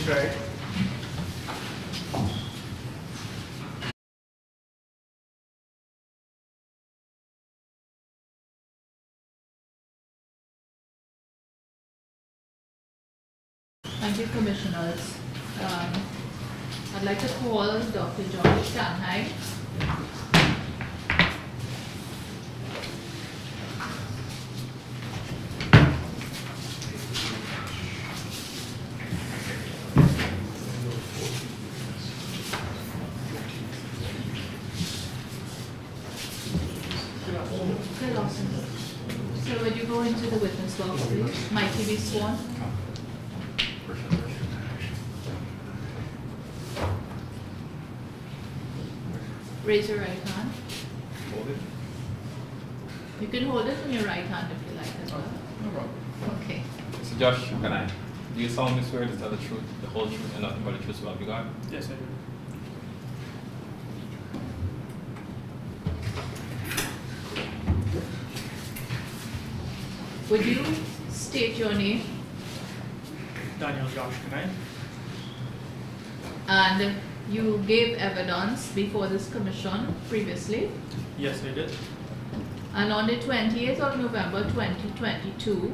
Please try. Thank you, Commissioners. I'd like to call Dr. Josh Kanhai. So would you go into the witness box, please? Might he be sworn? Raise your right hand. Hold it. You can hold it in your right hand if you like as well. No problem. Okay. So Josh, Kanhai, do you solemnly swear to tell the truth, the whole truth, and nothing but the truth about you, God? Yes, I do. Would you state your name Daniel Josh Kanhai. and you gave evidence before this commission previously, Yes, I did. and on the 28th of November 2022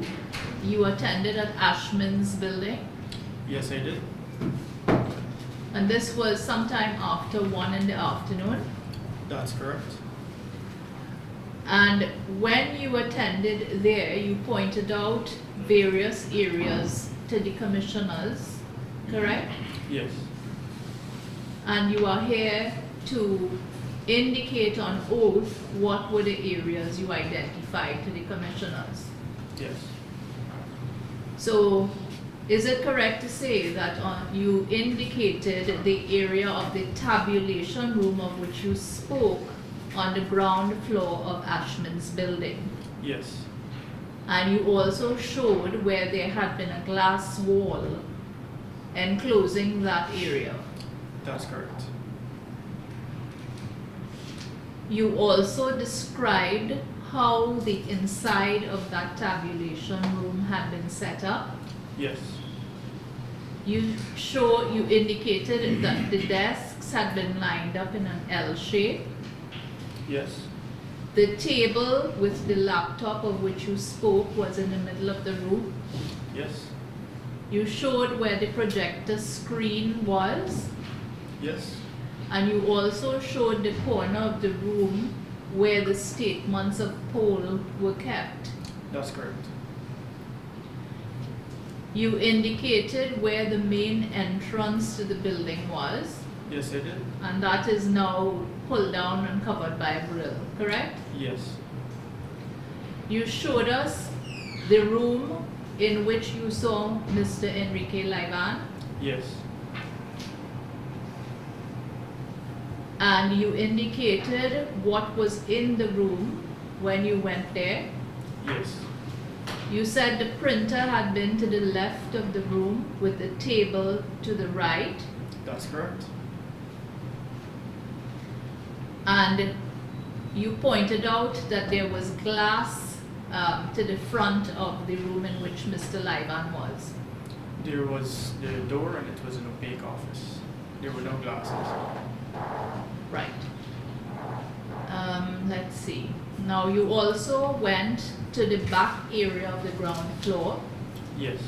you attended at Ashman's building, Yes, I did. and this was sometime after 1 in the afternoon. That's correct. And when you attended there, you pointed out various areas to the commissioners, correct? Yes. And you are here to indicate on oath what were the areas you identified to the commissioners. Yes. So, is it correct to say that you indicated the area of the tabulation room of which you spoke on the ground floor of Ashman's building? Yes. And you also showed where there had been a glass wall enclosing that area. That's correct. You also described how the inside of that tabulation room had been set up. Yes. You indicated that the desks had been lined up in an L shape. Yes. The table with the laptop of which you spoke was in the middle of the room. Yes. You showed where the projector screen was, Yes. and you also showed the corner of the room where the statements of poll were kept. That's correct. You indicated where the main entrance to the building was, Yes, I did. and that is now pulled down and covered by a grill, correct? Yes. You showed us the room in which you saw Mr. Enrique Laivan, Yes. and you indicated what was in the room when you went there. Yes. You said the printer had been to the left of the room with the table to the right, That's correct. and you pointed out that there was glass to the front of the room in which Mr. Laivan was. There was the door and it was an opaque office. There were no glasses. Right. Let's see. Now you also went to the back area of the ground floor, Yes.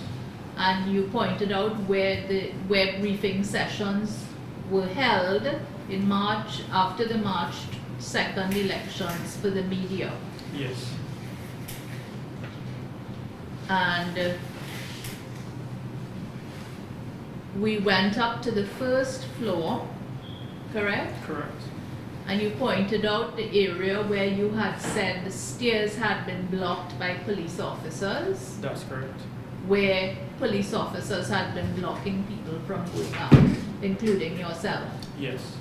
and you pointed out where briefing sessions were held in March, after the March 2nd elections for the media. Yes. And we went up to the first floor, correct? Correct. And you pointed out the area where you had said the stairs had been blocked by police officers, That's correct. where police officers had been blocking people from going out, including yourself. Yes.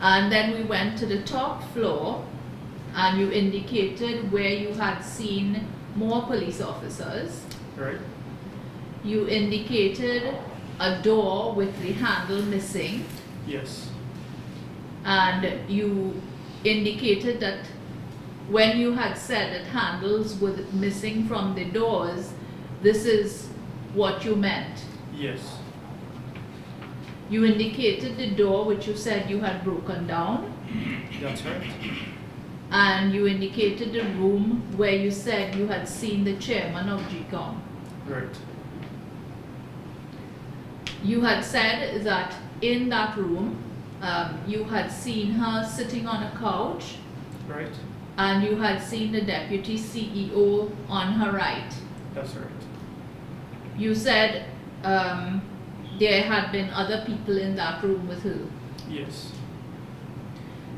And then we went to the top floor, and you indicated where you had seen more police officers. Right. You indicated a door with the handle missing, Yes. and you indicated that when you had said that handles were missing from the doors, this is what you meant. Yes. You indicated the door which you said you had broken down, That's right. and you indicated the room where you said you had seen the chairman of GCOM. Right. You had said that in that room, you had seen her sitting on a couch, Right. and you had seen the deputy CEO on her right. That's right. You said there had been other people in that room with her. Yes.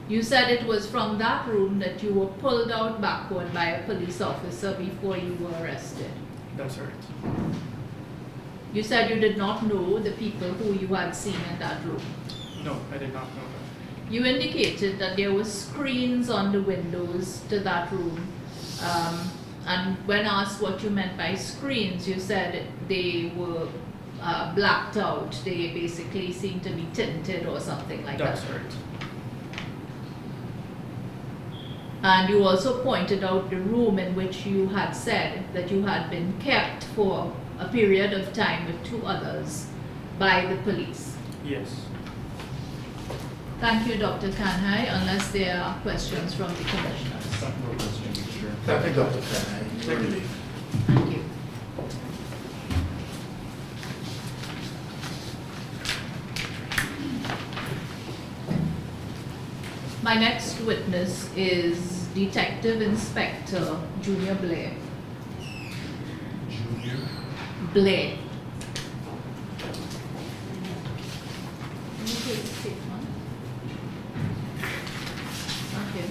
You said it was from that room that you were pulled out backward by a police officer before you were arrested. That's right. You said you did not know the people who you had seen in that room. No, I did not know that. You indicated that there were screens on the windows to that room. And when asked what you meant by screens, you said they were blacked out. They basically seemed to be tinted or something like That's that. right. And you also pointed out the room in which you had said that you had been kept for a period of time with two others by the police. Yes. Thank you, Dr. Kanhai, unless there are questions from the commissioners. Thank you, Dr. Kanhai. Thank you. Thank you. My next witness is Detective Inspector Junior Blair. Junior. Blair. Can you take the statement? Okay.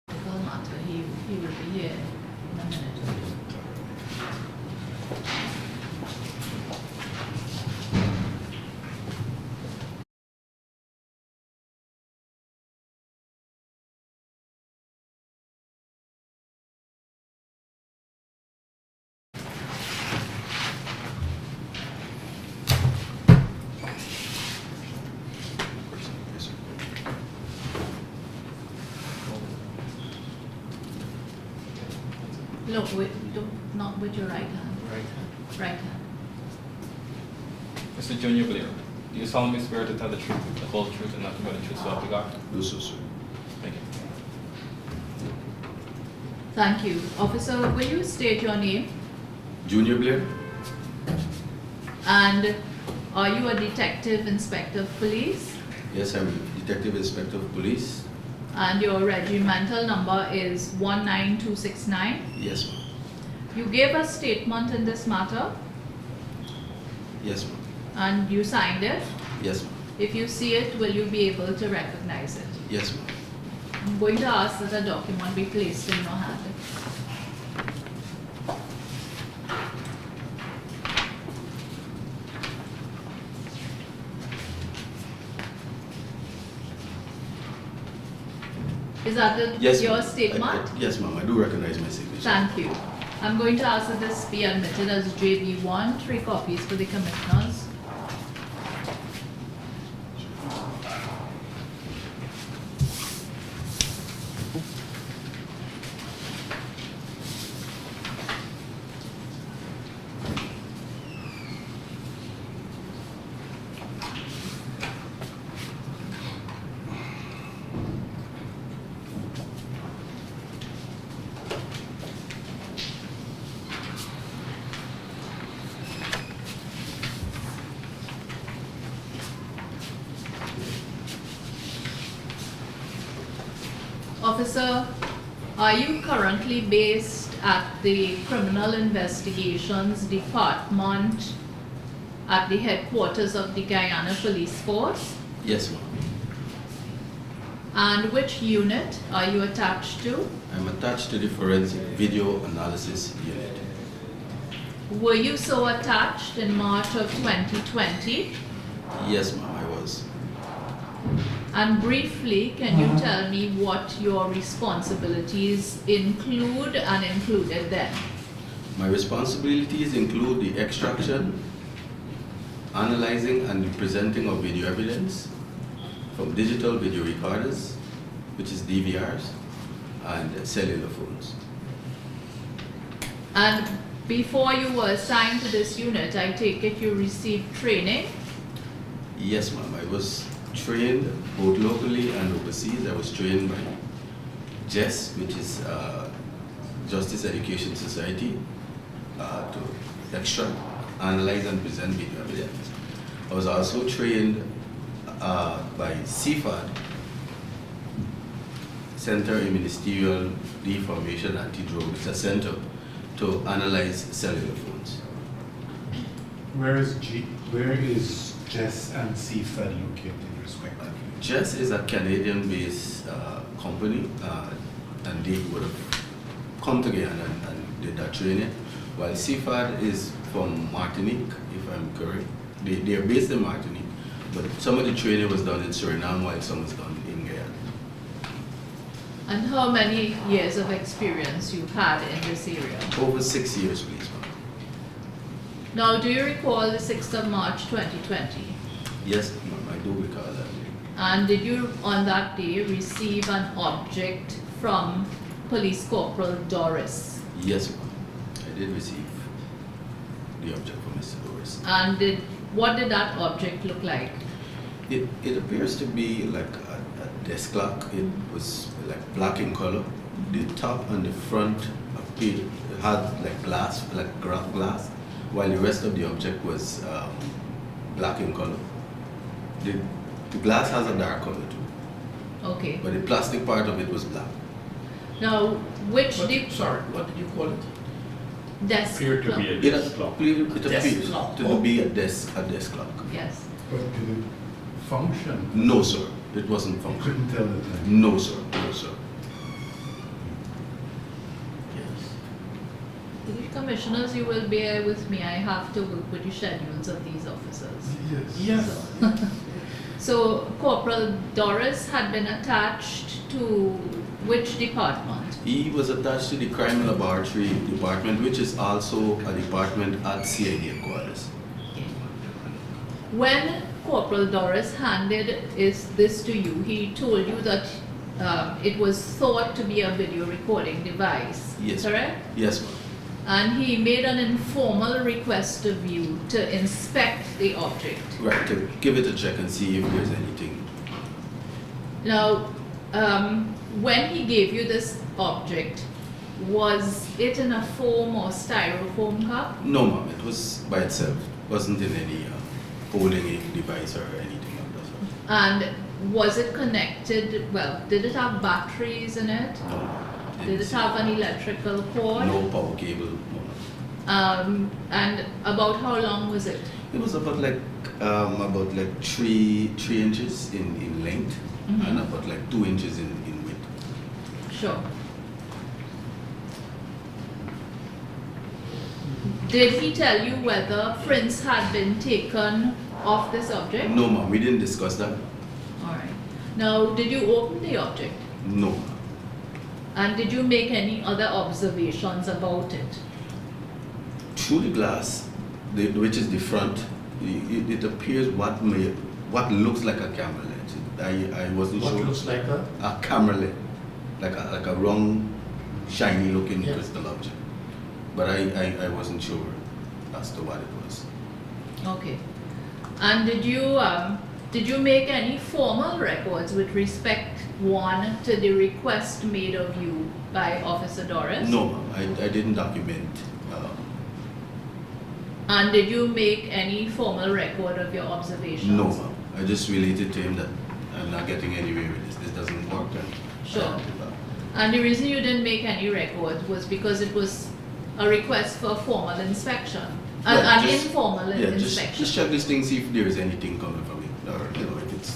Legal matter. He will be here in a minute. Look, not with your right hand. Right. Right hand. Mr. Junior Blair, do you solemnly swear to tell the truth, the whole truth, and nothing but the truth, so help you God? Do so, sir. Thank you. Thank you. Officer, will you state your name? Junior Blair? And are you a detective inspector of police? Yes, I'm Detective Inspector of Police. And your regimental number is 19269. Yes, ma'am. You gave a statement in this matter Yes, ma'am. and you signed it. Yes, ma'am. If you see it, will you be able to recognize it? Yes, ma'am. I'm going to ask that the document be placed in your hand. Is that Yes, your ma'am. statement? Yes, ma'am. I do recognize my signature. Thank you. I'm going to ask that this be admitted as JB1, 3 copies for the commissioners. Officer, are you currently based at the Criminal Investigations Department at the headquarters of the Guyana Police Force? Yes, ma'am. And which unit are you attached to? I'm attached to the Forensic Video Analysis Unit. Were you so attached in March of 2020? Yes, ma'am, I was. And briefly, can you tell me what your responsibilities include and included then? My responsibilities include the extraction, analyzing and the presenting of video evidence from digital video recorders, which is DVRs, and cellular phones. And before you were assigned to this unit, I take it you received training? Yes, ma'am, I was trained both locally and overseas. I was trained by JES, which is Justice Education Society, to extract, analyze, and present video evidence. I was also trained by CFAD, Center in Ministerial Deformation Anti-Drug. It's a center to analyze cellular phones. Where is JES and CFAD located respectively? JES is a Canadian-based company, and they would have come together and did that training, while CFAD is from Martinique, if I'm correct. They are based in Martinique, but some of the training was done in Suriname, while some was done in Guyana. And how many years of experience you had in this area? Over 6 years, please, ma'am. Now, do you recall the 6th of March 2020? Yes, ma'am, I do recall that. And did you, on that day, receive an object from Police Corporal Doris? Yes, ma'am. I did receive the object from Mr. Doris. And what did that object look like? It appears to be like a desk clock. It was like black in color. The top and the front appeared, it had like glass, like glass, while the rest of the object was black in color. The glass has a dark color too, Okay. but the plastic part of it was black. Now, which Sorry, what did you call it? desk Appeared to clock? be a It desk clock. appears Desk clock. to be a desk clock. Yes. But did it function? No, sir, it wasn't You functional. couldn't tell the time. No, sir, no, sir. Commissioners, you will bear with me. I have to work with the schedules of these officers. Yes. Yes. So, Corporal Doris had been attached to which department? He was attached to the Crime Laboratory Department, which is also a department at CID headquarters. When Corporal Doris handed this to you, he told you that it was thought to be a video recording device, Yes. correct? Yes, ma'am. And he made an informal request of you to inspect the object. Right, to give it a check and see if there's anything. Now, when he gave you this object, was it in a foam or styrofoam cup? No, ma'am, it was by itself. Wasn't in any holding device or anything like that. And was it connected, well, did it have batteries in it? No. Did it have an electrical cord? No power cable, no. And about how long was it? It was about like 3 inches in length and about like 2 inches in width. Sure. Did he tell you whether prints had been taken of this object? No, ma'am, we didn't discuss that. Alright. Now, did you open the object? No, ma'am. And did you make any other observations about it? Through the glass, which is the front, it appears what looks like a camera lens. I wasn't What sure. looks like a? A camera lens, like a round, shiny looking Yeah. crystal object. But I wasn't sure as to what it was. Okay. And did you make any formal records with respect, one, to the request made of you by Officer Doris? No, ma'am, I didn't document. And did you make any formal record of your observations? No, ma'am. I just related to him that I'm not getting anywhere with this. This doesn't work. Sure. And the reason you didn't make any records was because it was a request for formal inspection, Yeah, an just- informal Yeah, inspection. just check this thing, see if there is anything coming from it, or if it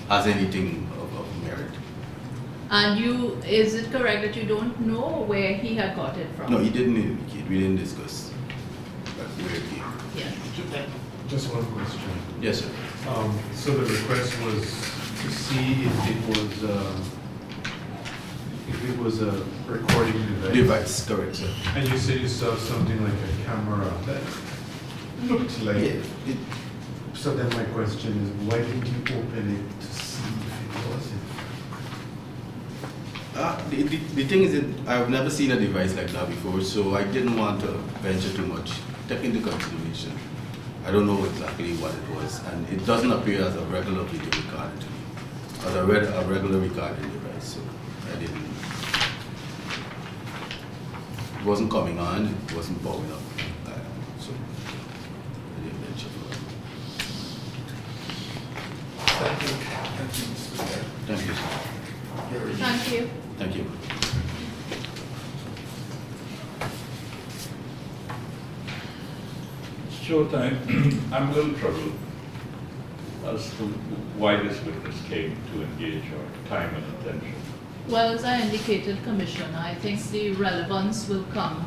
has anything of merit. And is it correct that you don't know where he had got it from? No, he didn't indicate. We didn't discuss where it came. Yes. Just one question. Yes, sir. So the request was to see if it was a recording device. Device, correct, sir. And you said you saw something like a camera that looked like. Yeah, So then my question is, why didn't you open it to see if it was it? the thing is that I've never seen a device like that before, so I didn't want to venture too much. Take into consideration, I don't know exactly what it was, and it doesn't appear as a regular video recorder to me, as a regular recording device, so I didn't. It wasn't coming on, it wasn't powering up, so I didn't venture for it. Thank you. Thank you, Mr. Blair. Thank you, sir. Very Thank you. Thank you. Showtime, I'm a little troubled as to why this witness came to engage our time and attention. Well, as I indicated, Commissioner, I think the relevance will come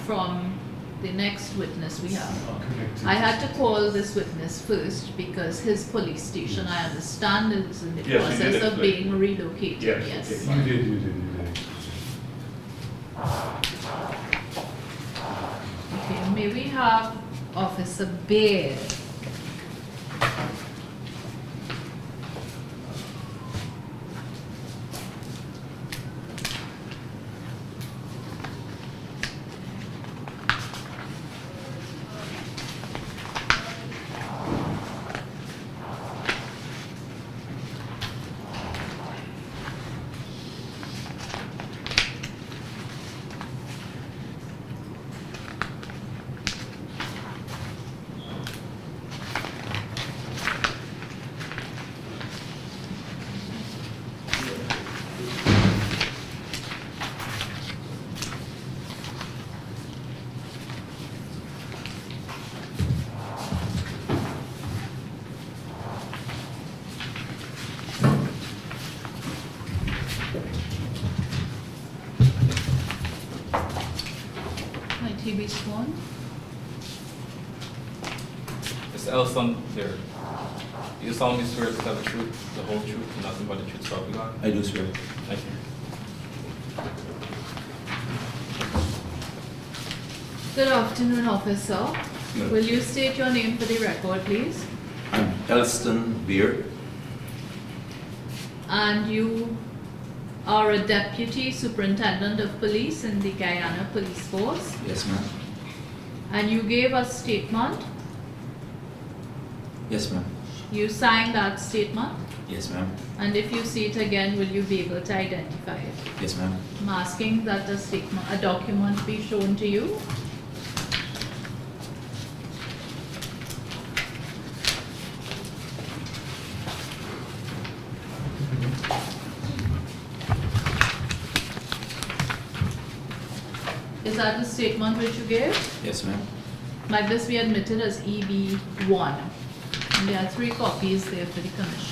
from the next witness we have. Connected. I had to call this witness first because his police station, I understand, is in the Yes, you did process of explain. being relocated. Yes, Yes. okay. You did. Okay, may we have Officer Blair? Might he be sworn? Mr. Elson, there. You solemnly swear to tell the truth, the whole truth, and nothing but the truth, so help you God? I do swear. Thank you. Good afternoon, Officer. Good. Will you state your name for the record, please? I'm Elston Beer. And you are a Deputy Superintendent of Police in the Guyana Police Force. Yes, ma'am. And you gave a statement. Yes, ma'am. You signed that statement. Yes, ma'am. And if you see it again, will you be able to identify it? Yes, ma'am. I'm asking that a document be shown to you. Is that the statement which you gave? Yes, ma'am. Might this be admitted as EB1? And there are 3 copies there for the commissioners.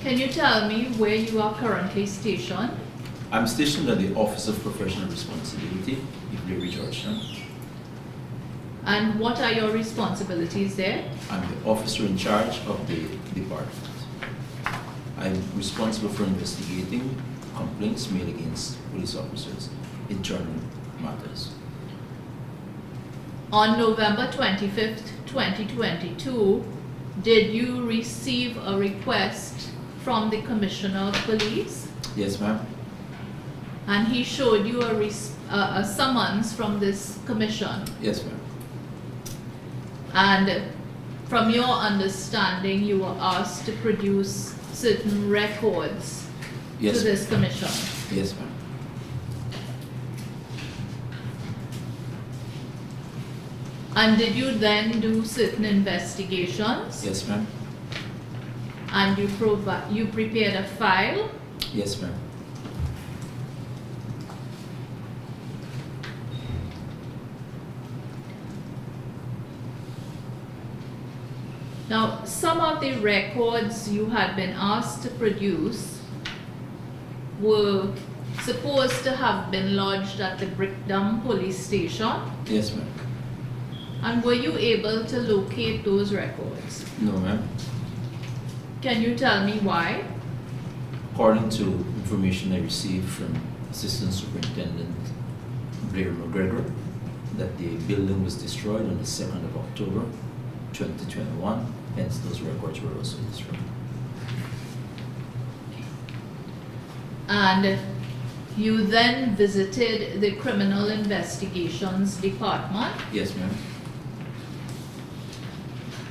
Can you tell me where you are currently stationed? I'm stationed at the Office of Professional Responsibility, Blair, Georgetown. And what are your responsibilities there? I'm the officer in charge of the department. I'm responsible for investigating complaints made against police officers in internal matters. On November 25th, 2022, did you receive a request from the Commissioner of Police? Yes, ma'am. And he showed you a summons from this commission. Yes, ma'am. And from your understanding, you were asked to produce certain records Yes, to this commission. yes, ma'am. And did you then do certain investigations? Yes, ma'am. And you prepared a file? Yes, ma'am. Now, some of the records you had been asked to produce were supposed to have been lodged at the Brickdam police station. Yes, ma'am. And were you able to locate those records? No, ma'am. Can you tell me why? According to information I received from Assistant Superintendent Blair McGregor, that the building was destroyed on the 2nd of October 2021, hence those records were also destroyed. And you then visited the Criminal Investigations Department Yes, ma'am.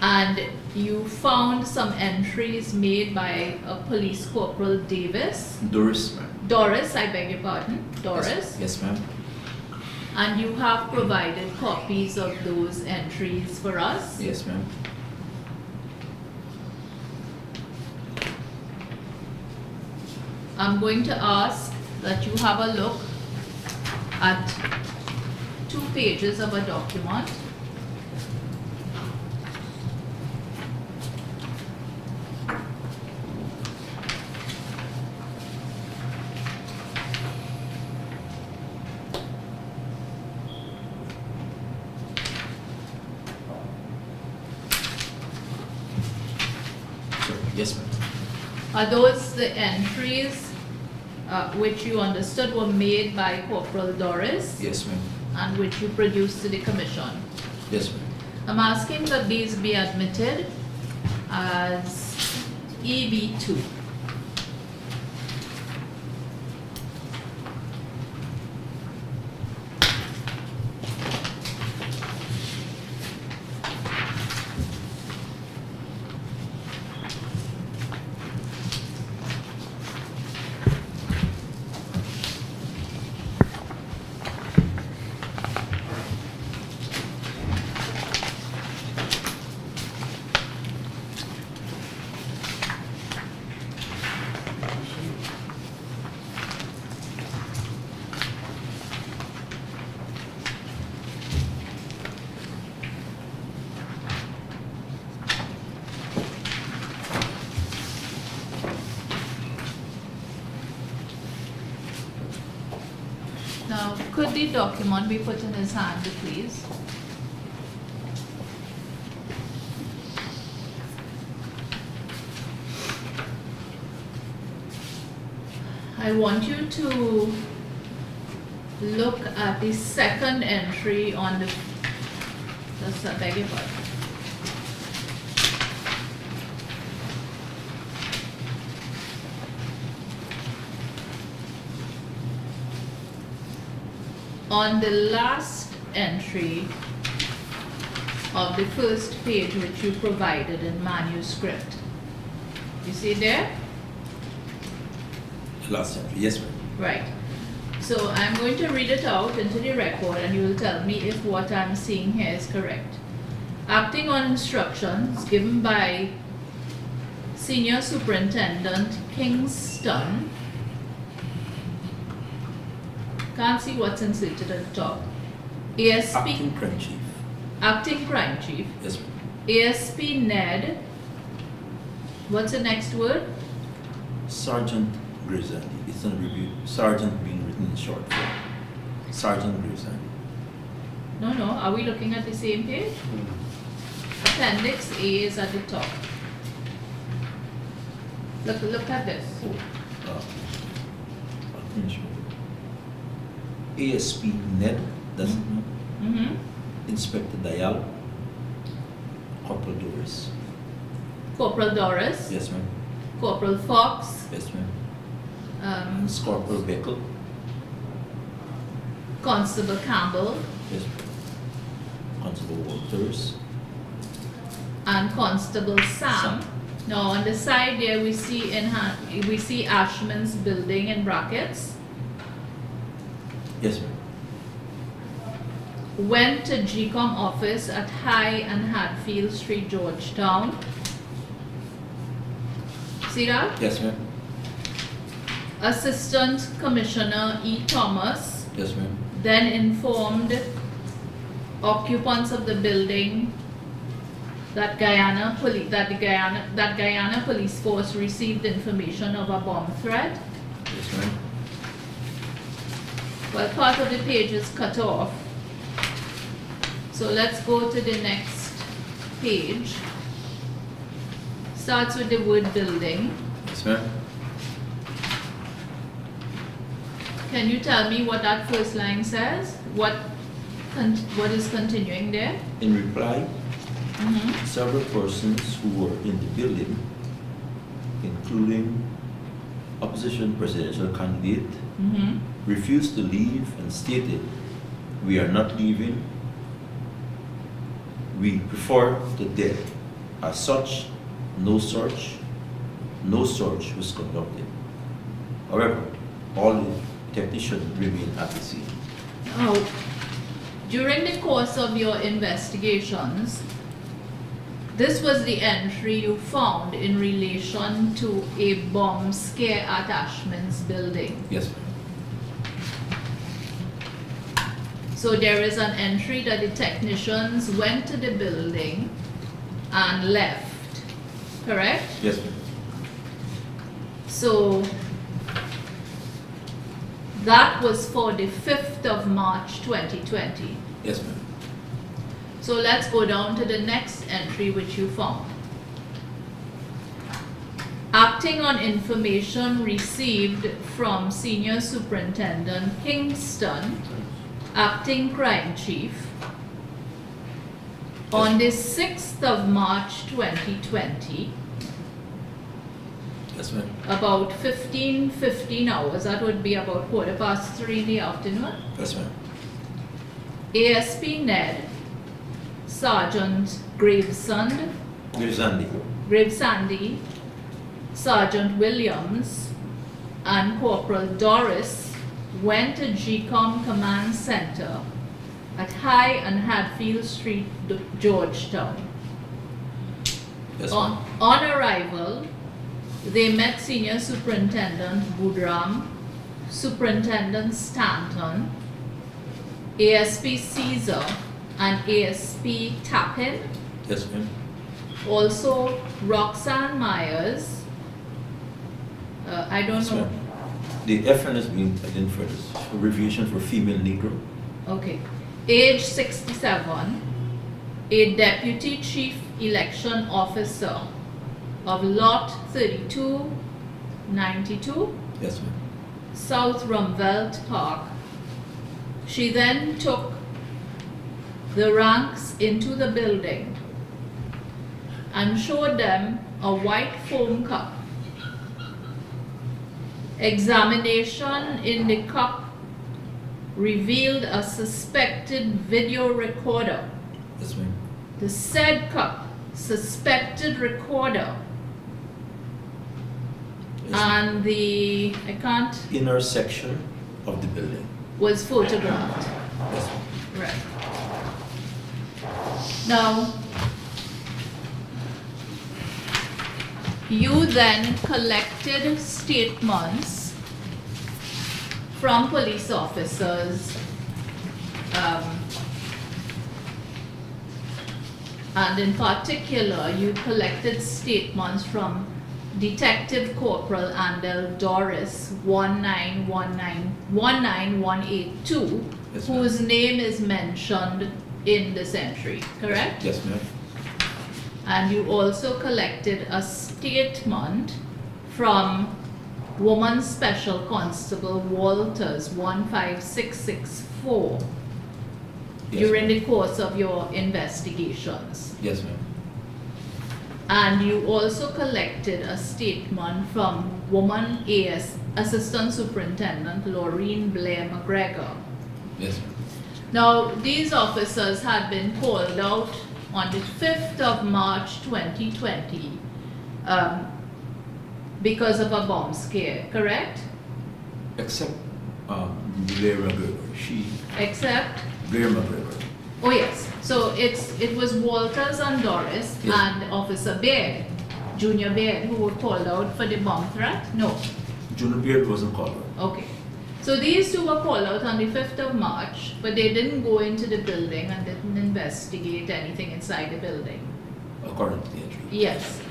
and you found some entries made by a Police Corporal Davis. Doris, ma'am. Doris, I beg your pardon, Doris. Yes, yes, ma'am. And you have provided copies of those entries for us. Yes, ma'am. I'm going to ask that you have a look at 2 pages of a document. So, yes, ma'am. Are those the entries which you understood were made by Corporal Doris Yes, ma'am. and which you produced to the commission? Yes, ma'am. I'm asking that these be admitted as EB2. Now, could the document be put in his hand, please? I want you to look at the second entry on the, just I beg your pardon. On the last entry of the first page which you provided in manuscript. You see there? Last entry. Yes, ma'am. Right. So I'm going to read it out into the record and you will tell me if what I'm seeing here is correct. Acting on instructions given by Senior Superintendent Kingston. Can't see what's inserted at the top. ASP. Acting Crime Chief. Acting Crime Chief. Yes, ma'am. ASP Ned. What's the next word? Sergeant Grisandi. It's in review. Sergeant being written in short form. Sergeant Grisandi. No, no. Are we looking at the same page? Appendix A is at the top. Look at this. ASP Ned, that's it, ma'am. Mm-hmm. Inspector Dayal, Corporal Doris. Corporal Doris. Yes, ma'am. Corporal Fox. Yes, ma'am. Corporal Beckel. Constable Campbell, Yes, Constable Walters. and Constable Sam. Now on the side there we see Ashman's building in brackets. Yes, ma'am. Went to GCOM office at High and Hadfield Street, Georgetown. See that? Yes, ma'am. Assistant Commissioner E. Thomas Yes, ma'am. then informed occupants of the building that Guyana police force received information of a bomb threat. Yes, ma'am. Well, part of the page is cut off. So let's go to the next page. Starts with the word building. Yes, ma'am. Can you tell me what that first line says? What is continuing there? In reply, Mm-hmm. several persons who were in the building, including opposition presidential candidate, Mm-hmm. refused to leave and stated, "We are not leaving. We prefer the dead." As such, no search was conducted. However, all the technicians remain at the scene. Now, during the course of your investigations, this was the entry you found in relation to a bomb scare at Ashman's building. Yes, ma'am. So there is an entry that the technicians went to the building and left, correct? Yes, ma'am. So that was for the 5th of March 2020. Yes, ma'am. So let's go down to the next entry which you found. Acting on information received from Senior Superintendent Kingston, Acting Crime Chief, on the 6th of March 2020, Yes, ma'am. about 15 hours, that would be about 3:15 in the afternoon, Yes, ma'am. ASP Ned, Sergeant Gravesand, Gravesandy, Sergeant Williams, and Corporal Doris went to GCOM Command Center at High and Hadfield Street, Georgetown. Yes, ma'am. On arrival, they met Senior Superintendent Budram, Superintendent Stanton, ASP Caesar, and ASP Tappan. Yes, ma'am. Also, Roxanne Myers. I don't Yes, know. ma'am. The FN has been identified as abbreviation for female Negro. Okay. Age 67, a Deputy Chief Election Officer of Lot 3292, Yes, ma'am. South Rumvelt Park. She then took the ranks into the building and showed them a white foam cup. Examination in the cup revealed a suspected video recorder. Yes, ma'am. The said cup, suspected recorder, Yes, ma'am. and the, Inner section of the building. was photographed. Yes, ma'am. Right. Now, you then collected statements from police officers, and in particular, you collected statements from Detective Corporal Andel Doris 19182, Yes, ma'am. whose name is mentioned in this entry, correct? Yes, ma'am. And you also collected a statement from Woman Special Constable Walters 15664 Yes, during ma'am. the course of your investigations. Yes, ma'am. And you also collected a statement from Woman Assistant Superintendent Laureen Blair McGregor Yes, sir. Now, these officers had been called out on the 5th of March 2020 because of a bomb scare, correct? Except Blair McGregor. Except, Blair McGregor. oh yes, so it was Walters and Doris Yes. and Officer Baird, Junior Baird, who were called out for the bomb threat? No. Junior Beard wasn't called out. Okay. So these two were called out on the 5th of March, but they didn't go into the building and didn't investigate anything inside the building. According to the entry. Yes.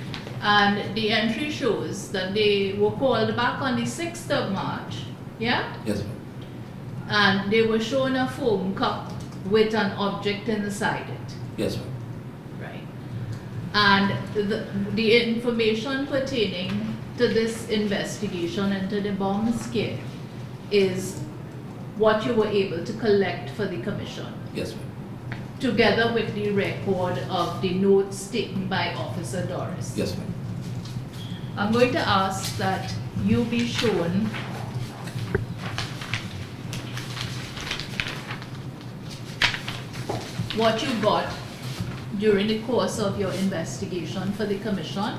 And the entry shows that they were called back on the 6th of March, yeah? Yes, ma'am. And they were shown a foam cup with an object inside it, Yes, ma'am. right? And the information pertaining to this investigation into the bomb scare is what you were able to collect for the commission, Yes, ma'am. together with the record of the notes taken by Officer Doris. Yes, ma'am. I'm going to ask that you be shown what you got during the course of your investigation for the commission.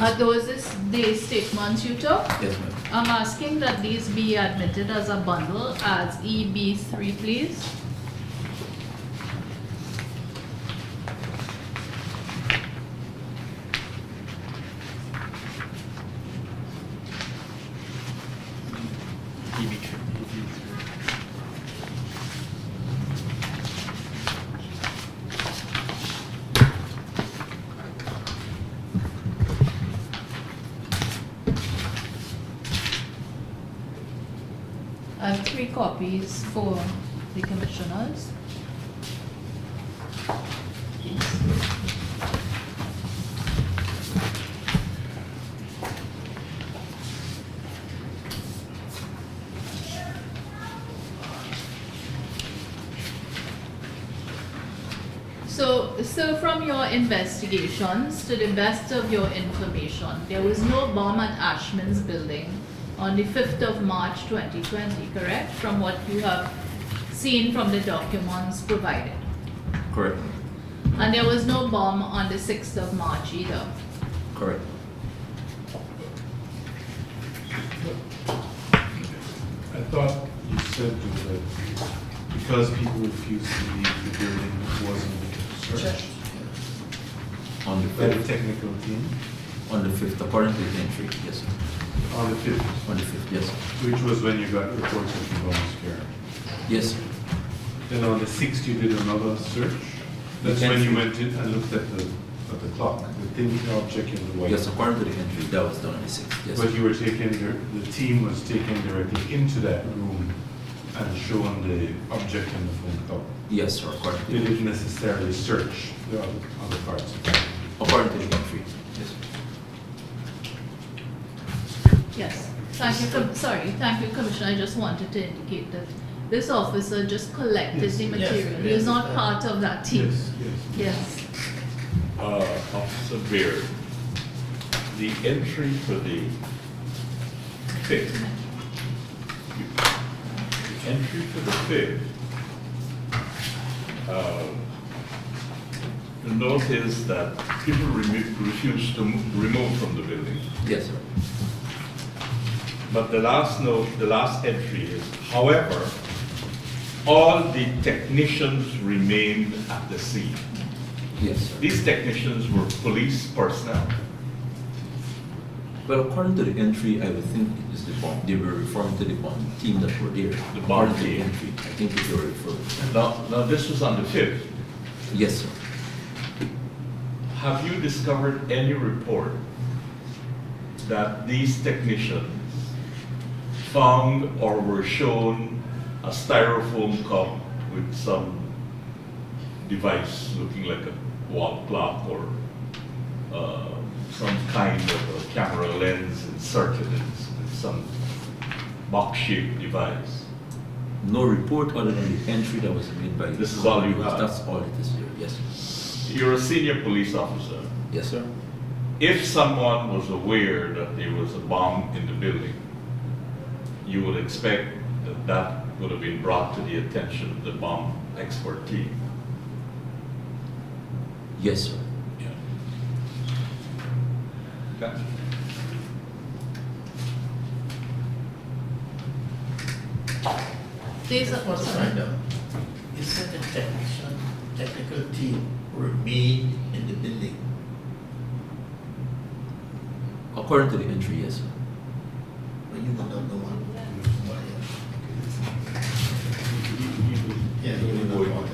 Are those the statements you took? Yes, ma'am. I'm asking that these be admitted as a bundle as EB3, please. I have 3 copies for the commissioners. So from your investigations, to the best of your information, there was no bomb at Ashman's building on the 5th of March 2020, correct? From what you have seen from the documents provided. Correct. And there was no bomb on the 6th of March either. Correct. I thought you said that because people refused to leave the building, it wasn't searched. On the By the 5th. technical team, On the 5th, according to the entry. Yes, sir. on the 5th, On the 5th, yes, sir. which was when you got reports of the bomb scare. Yes, sir. Then on the 6th, you did another search. That's when you went in and looked at the clock, the thing, the object in the white. Yes, according to the entry, that was done on the 6th. Yes, But sir. you were taken, the team was taken directly into that room and shown the object in the phone cup. Yes, sir, according to They the didn't necessarily search the other parts of it. According to the entry. Yes, sir. Yes. Thank you, thank you, Commissioner. I just wanted to indicate that this officer just collected Yes, the yes, material. we He is not understand. part of that team. Yes. Yes. Officer Baird, the entry for the 5th, the entry for the 5th, the note is that people refuse to remove from the building. Yes, sir. But the last note, the last entry is, however, all the technicians remained at the scene. Yes, sir. These technicians were police personnel. Well, according to the entry, I would think it is the bomb. They were referring to the bomb team that were there. The bomb According to the team. entry, I think they were referring. Now this was on the 5th. Yes, sir. Have you discovered any report that these technicians found or were shown a styrofoam cup with some device looking like a wall clock or some kind of a camera lens inserted in some box-shaped device. No report other than the entry that was made by. This is all you have? That's all it is here, yes, sir. You're a senior police officer. Yes, sir. If someone was aware that there was a bomb in the building, you would expect that that would have been brought to the attention of the bomb expert team. Yes, sir. Okay. There's Just want to find out, you said the technical team remained in the building. According to the entry, yes, sir. But you would not know one. Yeah, you would not know one.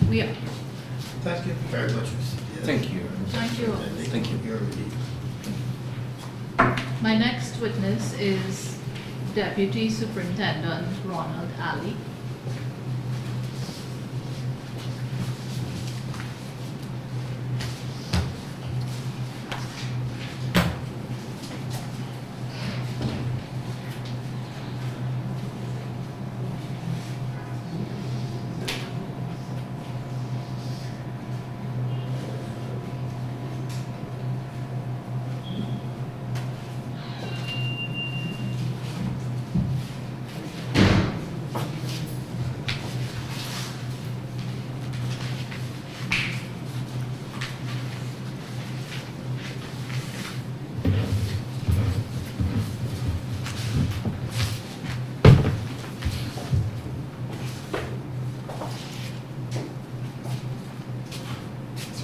We are. Thank you very much, Mr. Diaz. Thank you. Thank you. Thank you. You're really. My next witness is Deputy Superintendent Ali.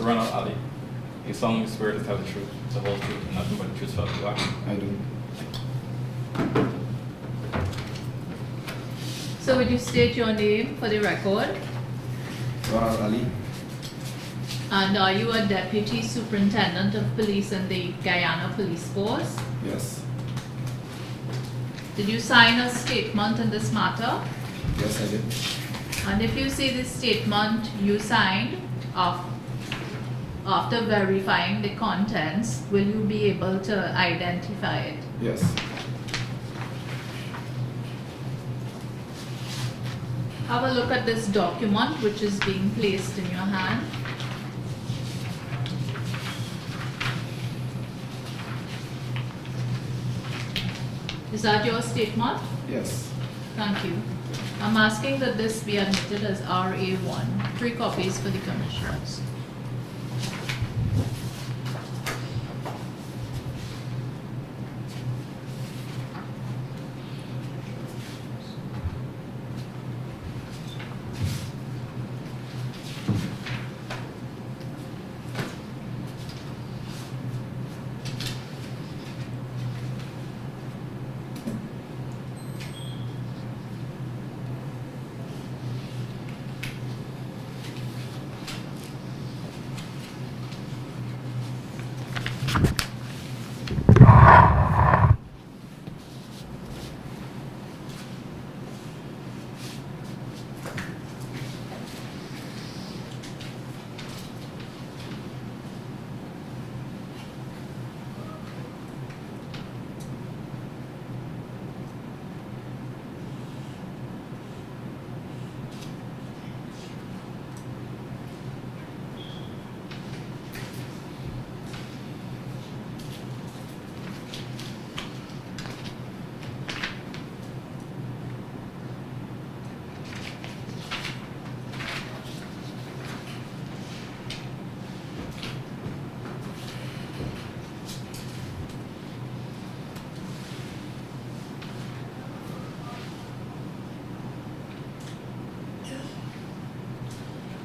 Ali, you solemnly swear to tell the truth, the whole truth, and nothing but the truth, so help you God? I do. So would you state your name for the record? Ali. And are you a Deputy Superintendent of Police in the Guyana Police Force? Yes. Did you sign a statement in this matter? Yes, I did. And if you see this statement you signed after verifying the contents, will you be able to identify it? Yes. Have a look at this document which is being placed in your hand. Is that your statement? Yes. Thank you. I'm asking that this be admitted as RA1. 3 copies for the commissioners.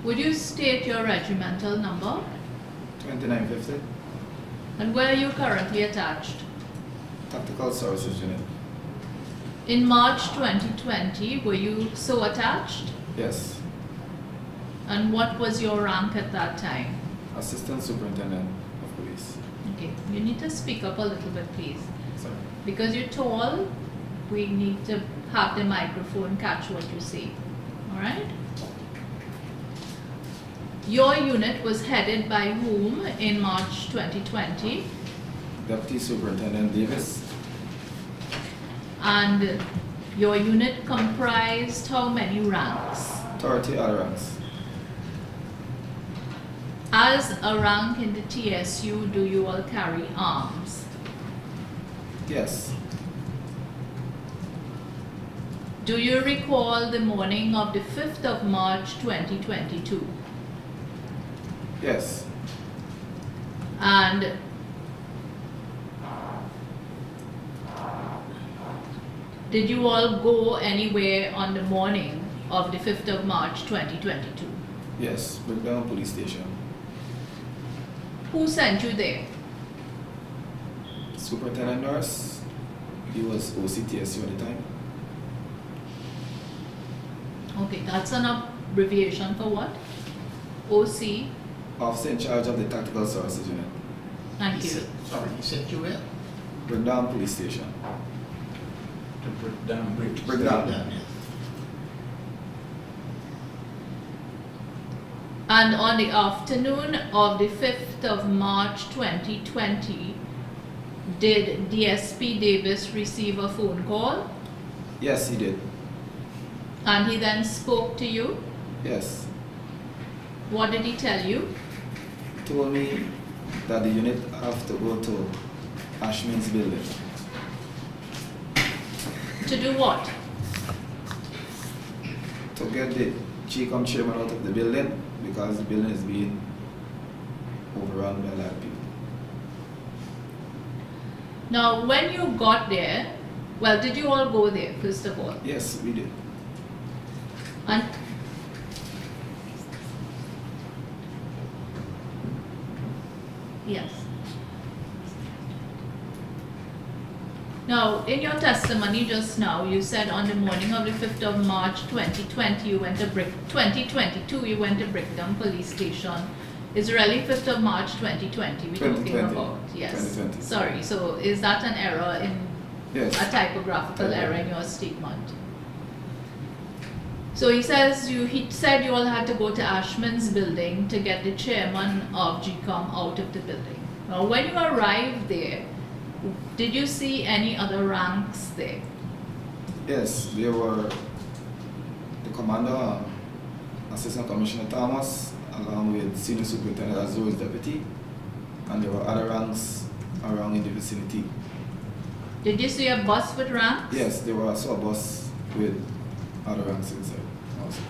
Would you state your regimental number? 2950. And where are you currently attached? Tactical Services Unit. In March 2020, were you so attached? Yes. And what was your rank at that time? Assistant Superintendent of Police. Okay, you need to speak up a little bit, please. Sorry. Because you're tall, we need to have the microphone catch what you say. All right? Your unit was headed by whom in March 2020? Deputy Superintendent Davis. And your unit comprised how many ranks? 30 other ranks. As a rank in the TSU, do you all carry arms? Yes. Do you recall the morning of the 5th of March 2022? Yes. And did you all go anywhere on the morning of the 5th of March 2022? Yes. Brickdown Police Station. Who sent you there? Superintendent Nurse. He was OCTSU at the time. Okay, that's an abbreviation for what? OC. Officer in charge of the Tactical Services Unit. Thank He you. said, sorry, he sent you where? Brickdown Police Station. To break down bridge. Brickdown. Down there. And on the afternoon of the 5th of March 2020, did DSP Davis receive a phone call? Yes, he did. And he then spoke to you? Yes. What did he tell you? He told me that the unit have to go to Ashman's building. To do what? To get the GCOM chairman out of the building because the building is being overrun by a lot of people. Now, when you got there, well, did you all go there, first of all? Yes, we did. And yes. Now, in your testimony just now, you said on the morning of the 5th of March 2020, you went to 2022, you went to Brickdown Police Station. Is really 5th of March 2020 we're talking 2020. about? Yes. 2020. Sorry, so is that an error in Yes. a typographical Okay. error in your statement? So he says he said you all had to go to Ashman's building to get the chairman of GCOM out of the building. Now, when you arrived there, did you see any other ranks there? Yes, there were the commander, Assistant Commissioner Thomas, along with Senior Superintendent Azur's deputy, and there were other ranks around in the vicinity. Did you see a bus with ranks? Yes, there was also a bus with other ranks inside also.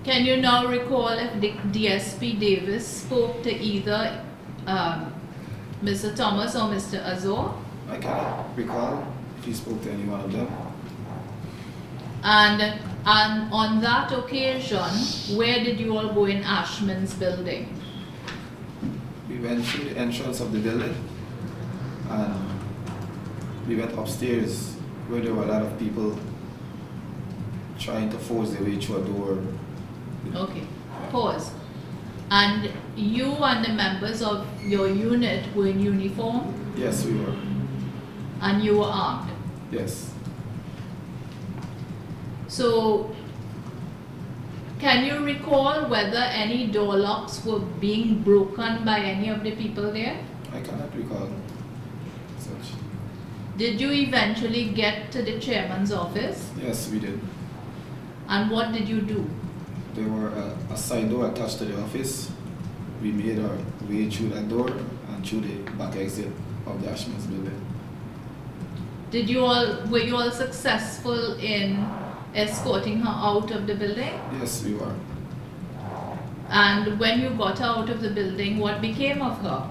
Can you now recall if the DSP Davis spoke to either Mr. Thomas or Mr. Azor? I cannot recall if he spoke to any one of them. And on that occasion, where did you all go in Ashman's building? We went through the entrance of the building and we went upstairs where there were a lot of people trying to force their way through a door. Okay, pause. And you and the members of your unit were in uniform Yes, we were. and you were armed. Yes. So, can you recall whether any door locks were being broken by any of the people there? I cannot recall such. Did you eventually get to the chairman's office? Yes, we did. And what did you do? There were a side door attached to the office. We made our way through that door and through the back exit of the Ashman's building. Were you all successful in escorting her out of the building? Yes, we were. And when you got her out of the building, what became of her?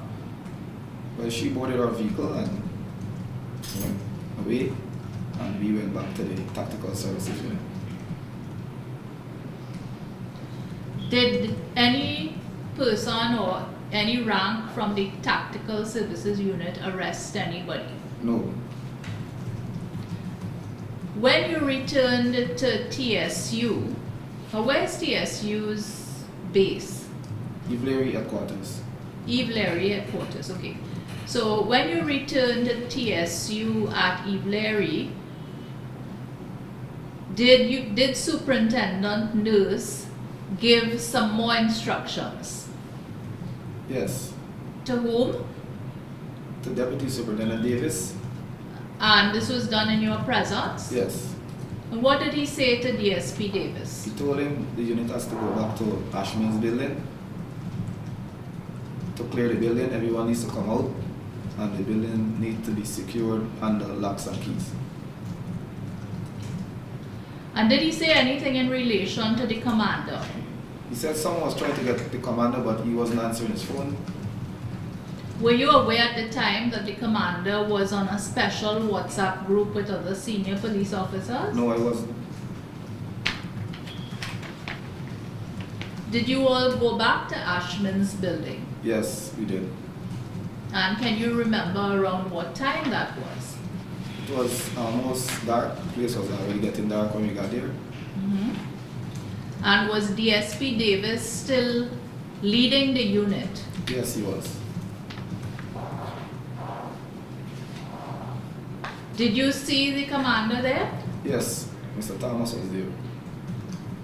Well, she boarded our vehicle and went away, and we went back to the Tactical Services Unit. Did any person or any rank from the tactical services unit arrest anybody? No. When you returned to TSU, where's TSU's base? Ivlery headquarters. Ivlery headquarters, okay. So when you returned to TSU at Ivlery, did Superintendent Nurse give some more instructions? Yes. To whom? To Deputy Superintendent Davis. And this was done in your presence? Yes. And what did he say to DSP Davis? He told him the unit has to go back to Ashman's building. To clear the building, everyone needs to come out, and the building needs to be secured under locks and keys. And did he say anything in relation to the commander? He said someone was trying to get the commander, but he wasn't answering his phone. Were you aware at the time that the commander was on a special WhatsApp group with other senior police officers? No, I wasn't. Did you all go back to Ashman's building? Yes, we did. And can you remember around what time that was? It was almost dark. The place was already getting dark when we got there. And was DSP Davis still leading the unit? Yes, he was. Did you see the commander there? Yes, Mr. Thomas was there.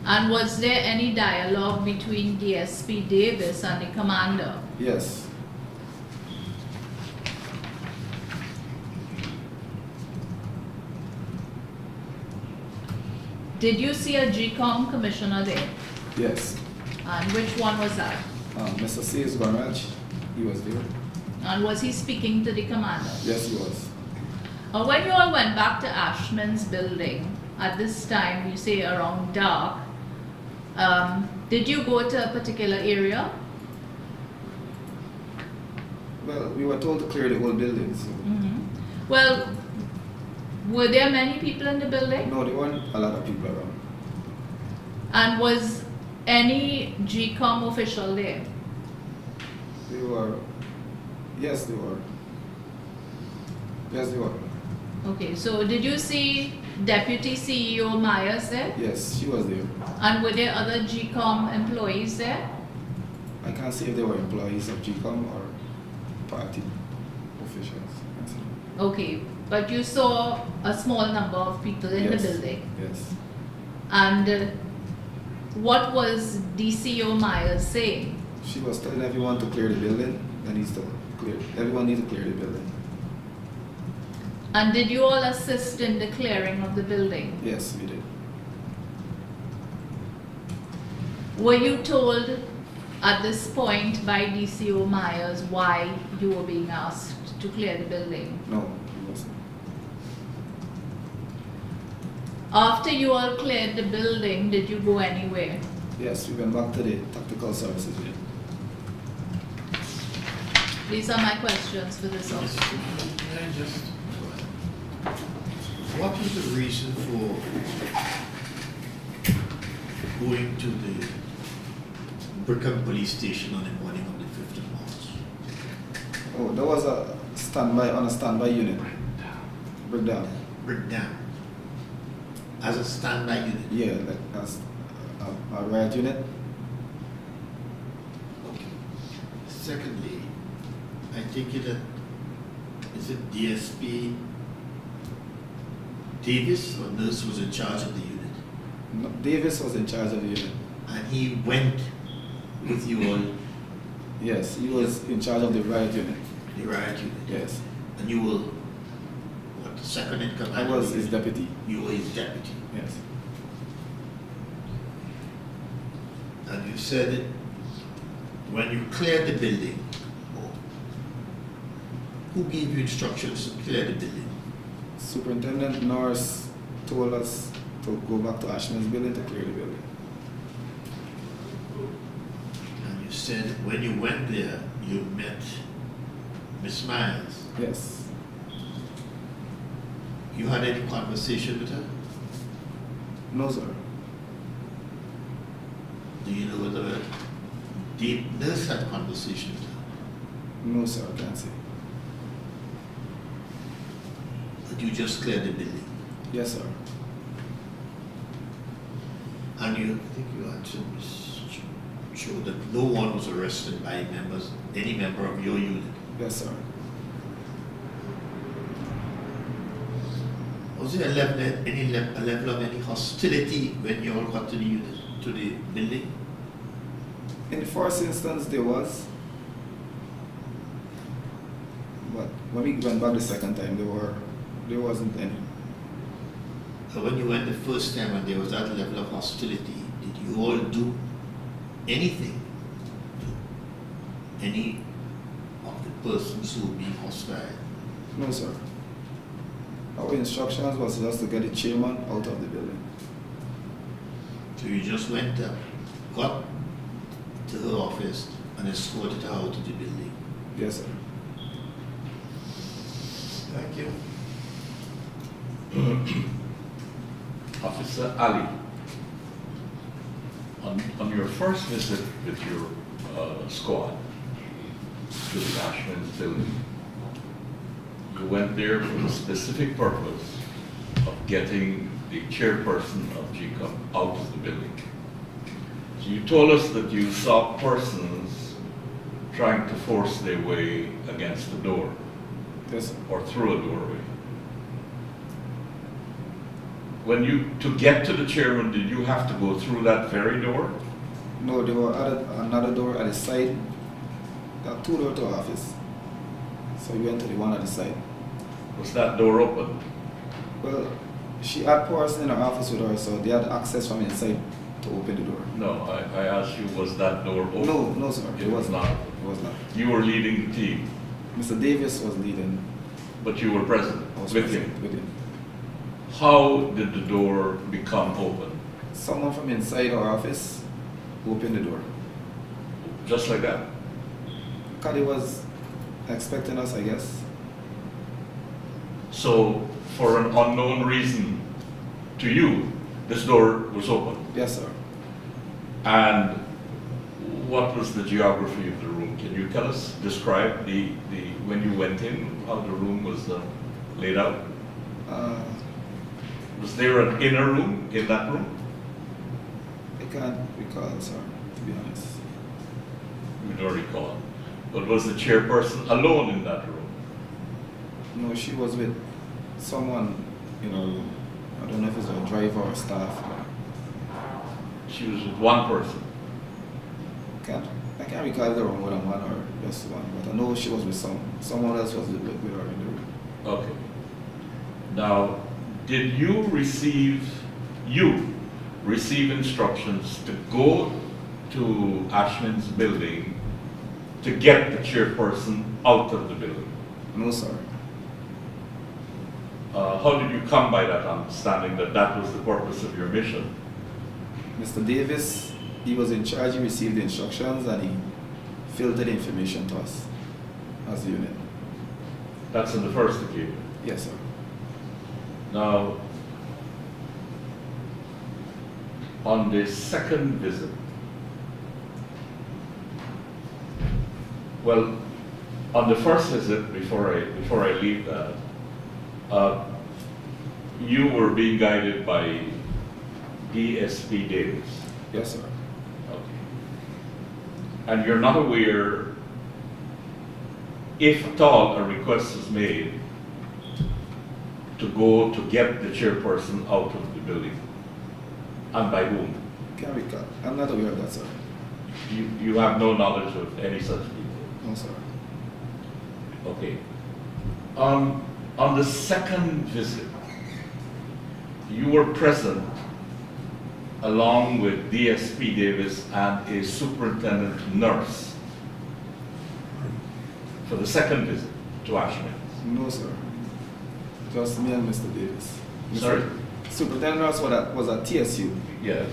And was there any dialogue between DSP Davis and the commander? Yes. Did you see a GCOM commissioner there? Yes. And which one was that? Mr. C.S. Gonraj, he was there. And was he speaking to the commander? Yes, he was. When you all went back to Ashman's building, at this time, you say around dark, did you go to a particular area? Well, we were told to clear the whole building, so. Well, were there many people in the building? No, there weren't a lot of people around. And was any GCOM official there? They were. Yes, they were. Yes, they were. Okay, so did you see Deputy CEO Myers there? Yes, she was there. And were there other GCOM employees there? I can't say if they were employees of GCOM or party officials. Okay, but you saw a small number of people in Yes. the building. Yes. And what was DCO Myers saying? She was telling everyone to clear the building. Everyone needs to clear the building. And did you all assist in the clearing of the building? Yes, we did. Were you told at this point by DCO Myers why you were being asked to clear the building? No, it wasn't. After you all cleared the building, did you go anywhere? Yes, we went back to the tactical services unit. These are my questions for this officer. Can I just, what was the reason for going to the Brickham police station on the morning of the 5th of March? Oh, there was a standby unit. Breakdown. Breakdown. As a standby unit? Yeah, like as a riot unit. Okay. Secondly, I take it that, is it DSP Davis or Nurse was in charge of the unit? No, Davis was in charge of the unit. And he went with you all, Yes, he was in charge of the riot unit. the riot unit? Yes. And you were, what, the second in command? I was his deputy. You were his deputy. Yes. And you said that when you cleared the building, who gave you instructions to clear the building? Superintendent Norris told us to go back to Ashman's building to clear the building. And you said when you went there, you met Miss Myers. Yes. You had any conversation with her? No, sir. Do you know whether The nurse had conversation with her. No, sir, I can't say. But you just cleared the building. Yes, sir. And I think you had to show that no one was arrested by any member of your unit. Yes, sir. Was there a level of any hostility when you all got to the unit, to the building? In the first instance, there was. But when we went back the second time, there wasn't any. So when you went the first time and there was that level of hostility, did you all do anything to any of the persons who were being hostile? No, sir. Our instructions was just to get the chairman out of the building. So you just went up, got to her office and escorted her out of the building? Yes, sir. Thank you. Officer Ali, on your first visit with your squad to the Ashman's building, you went there for the specific purpose of getting the chairperson of GCOM out of the building. So you told us that you saw persons trying to force their way against the door. Yes, sir. Or through a doorway. To get to the chairman, did you have to go through that very door? No, there were another door at the side. There are two doors to our office. So we went to the one at the side. Was that door open? Well, she had person in her office with her, so they had access from inside to open the door. No, I asked you, was that door open? No, sir. It was not. It was not. You were leading the team, Mr. Davis was leading. but you were present I was with present him. with him. How did the door become open? Someone from inside our office opened the door. Just like that? Because he was expecting us, I guess. So, for an unknown reason to you, this door was open. Yes, sir. And what was the geography of the room? Can you tell us, describe when you went in, how the room was laid out? Was there an inner room in that room? I can't recall, sir, to be honest. You don't recall. But was the chairperson alone in that room? No, she was with someone in our room. I don't know if it's a driver or staff. She was with one person. I can't recall if there were more than one or just one, but I know she was with someone else was with her in the room. Okay. Now, did you receive instructions to go to Ashman's building to get the chairperson out of the building? No, sir. How did you come by that understanding that that was the purpose of your mission? Mr. Davis, he was in charge, he received the instructions and he filtered the information to us as a unit. That's on the first occasion. Yes, sir. Now, on the second visit, well, on the first visit, before I leave that, you were being guided by DSP Davis. Yes, sir. Okay. And you're not aware, if at all a request is made to go to get the chairperson out of the building, and by whom? Can't recall. I'm not aware of that, sir. You have no knowledge of any such people? No, sir. Okay. On the second visit, you were present along with DSP Davis and a superintendent nurse for the second visit to Ashman. No, sir. Just me and Mr. Davis. Sorry? Superintendent nurse was at TSU. Yes.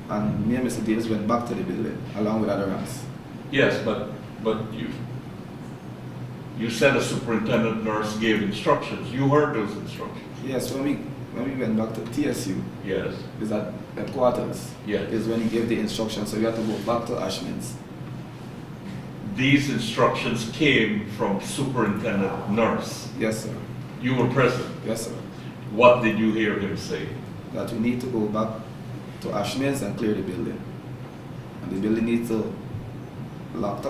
And me and Mr. Davis went back to the building along with other ranks. Yes, but you said a superintendent nurse gave instructions. You heard those instructions. Yes, when when we went back to TSU, Yes. is at headquarters, Yes. is when he gave the instruction, so you had to go back to Ashman's. These instructions came from Superintendent Nurse. Yes, sir. You were present. Yes, sir. What did you hear him say? That we need to go back to Ashman's and clear the building. And the building needs to lock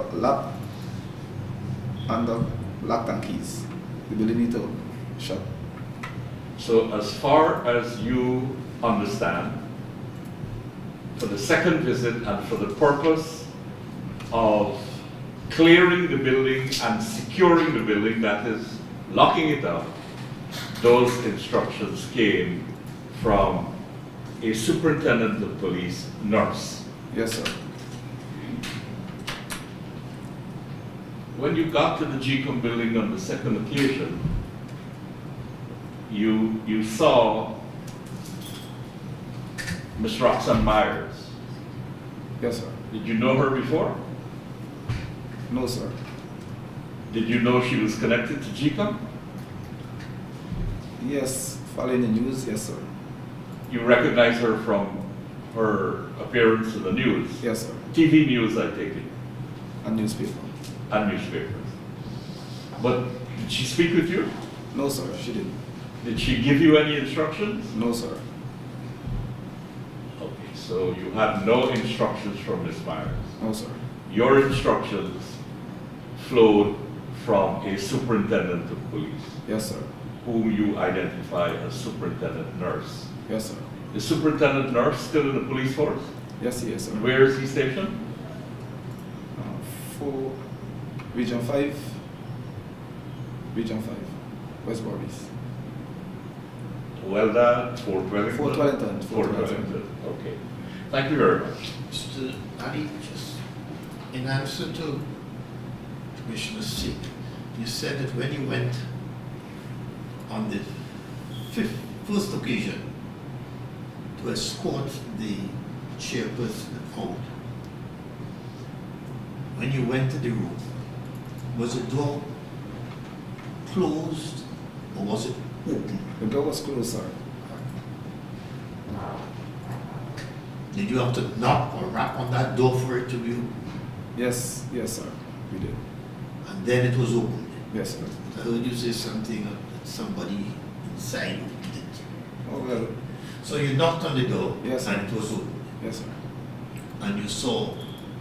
and keys. The building needs to shut. So as far as you understand, for the second visit and for the purpose of clearing the building and securing the building, that is, locking it up, those instructions came from a superintendent of police nurse. Yes, sir. When you got to the GCOM building on the second occasion, you saw Ms. Roxanne Myers. Yes, sir. Did you know her before? No, sir. Did you know she was connected to GCOM? Yes, following the news, yes, sir. You recognize her from her appearance in the news? Yes, sir. TV news, I take it, And newspaper. and newspapers. But did she speak with you? No, sir, she didn't. Did she give you any instructions? No, sir. Okay, so you had no instructions from Ms. Myers. No, sir. Your instructions flowed from a superintendent of police, Yes, sir. whom you identify as Superintendent Nurse. Yes, sir. Is Superintendent Nurse still in the police force? Yes, yes, sir. Where is he stationed? For Region 5. Region 5. West Barbies. Well done, Fort Wellington? Fort Wellington. Fort Wellington, okay. Thank you very much. Mr. Ali, just in answer to Commissioner C, you said that when you went on the first occasion to escort the chairperson out, when you went to the room, was the door closed or was it open? The door was closed, sir. Did you have to knock or rap on that door for it to be open? Yes, yes, sir. We did. And then it was opened? Yes, sir. I heard you say something that somebody inside opened it. Oh, well, So you knocked on the door Yes, sir. and it was opened. yes, sir. And you saw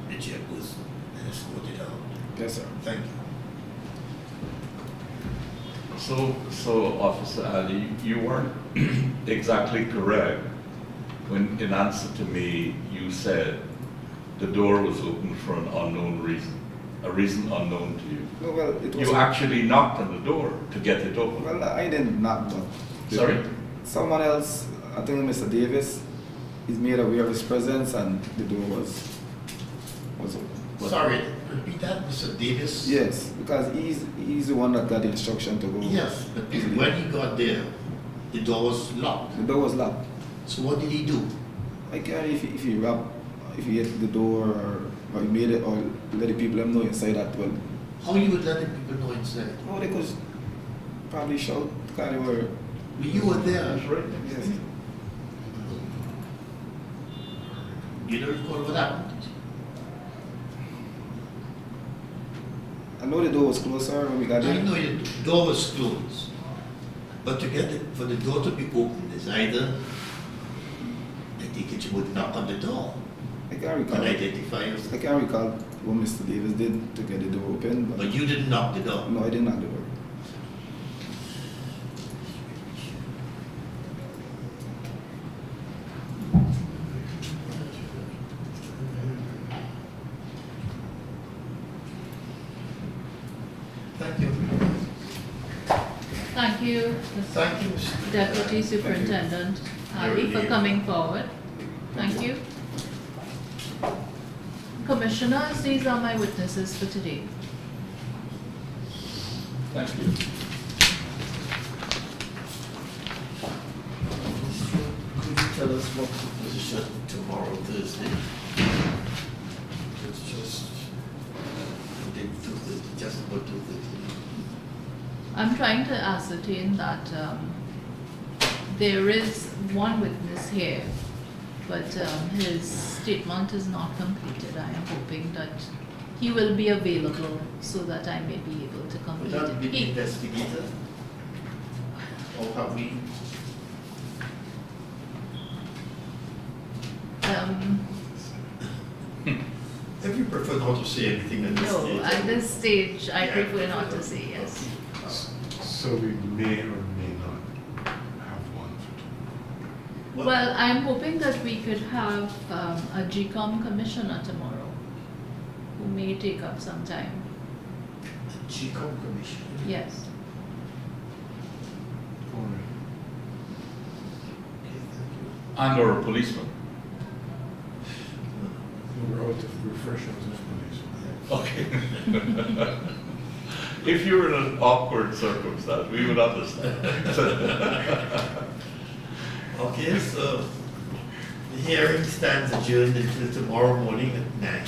the chairperson and escorted out. Yes, sir. Thank you. So Officer Ali, you weren't exactly correct when in answer to me, you said the door was open for an unknown reason, a reason unknown to you. No, well, it was. You actually knocked on the door to get it open. Well, I didn't knock, but. Sorry? Someone else, I think Mr. Davis, is made aware of his presence and the door was open. Sorry, repeat that, Mr. Davis? Yes, because he's the one that got the instruction to go. Yes, but when he got there, the door was locked. The door was locked. So what did he do? I can't if he hit the door or he made it or let the people know inside that well. How you would let the people know inside? Oh, they could probably shout because they were. Well, you were there. That's right. Yes. You don't recall what happened? I know the door was closed, sir, when we got I there. know the door was closed, but to get it, for the door to be opened is either, I think it you would knock on the door I can't and recall. identify I yourself. can't recall what Mr. Davis did to get the door open, but But you didn't knock the door. no, I didn't knock the door. Thank you. Thank you, Thank you, Mr. Deputy Superintendent Ali, for coming forward. Thank you. Commissioners, these are my witnesses for today. Thank you. Could you tell us what the position tomorrow, Thursday? It's just, just about 2:30. I'm trying to ascertain that There is one witness here, but his statement is not completed. I am hoping that he will be available so that I may be able to Would complete that be it. the investigator? Or have we? If you prefer not to say anything at this No, stage. at this stage, I Yeah, prefer not to say yes. So we may or may not have one for tomorrow. Well, I'm hoping that we could have a GCOM commissioner tomorrow who may take up some time. GCOM commission. Yes. All right. Okay, thank you. And or a policeman. We're out of refreshments, please. Okay. If you were in an awkward circumstance, we would understand. Okay, so the hearing stands adjourned until tomorrow morning at 9.